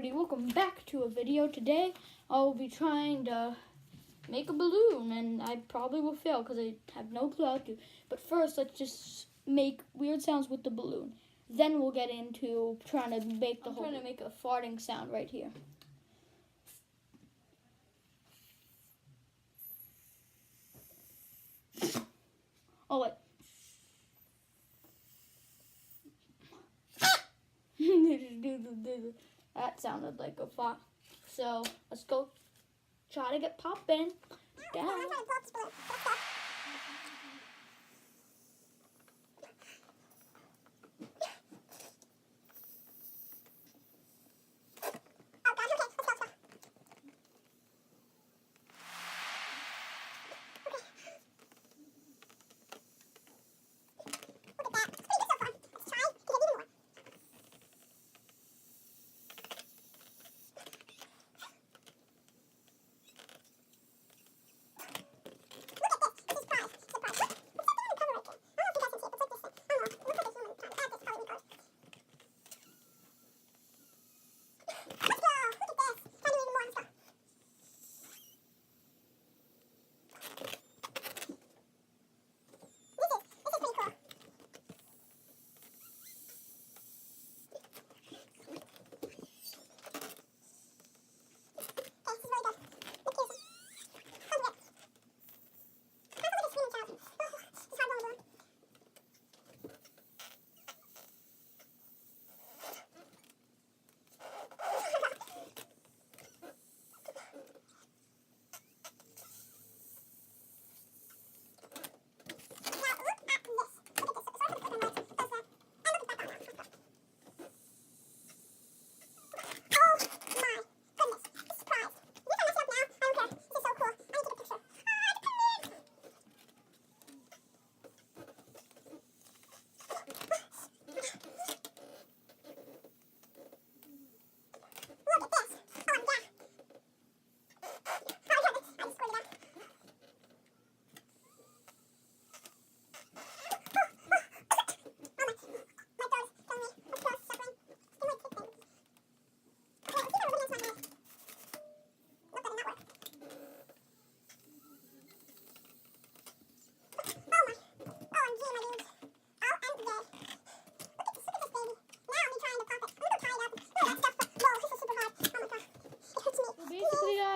Welcome back to a video. Today I'll be trying to make a balloon, and I probably will fail because I have no clue how to. But first, let's just make weird sounds with the balloon. Then we'll get into trying to make the trying to make a farting sound right here. Oh wait. That sounded like a fart. So let's go try to get popping. Down.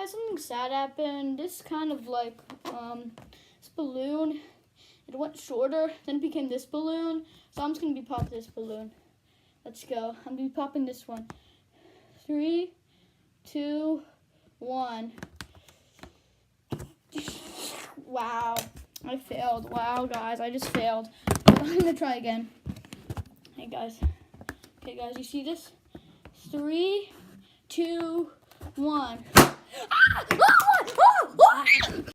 Something sad happened. This kind of like this balloon, it went shorter, then it became this balloon. So I'm just gonna be popping this balloon. Let's go. I'm gonna be popping this one. 3, 2, 1. Wow, I failed. Wow, guys, I just failed. I'm gonna try again. Hey guys. Okay, guys, you see this? 3, 2, 1.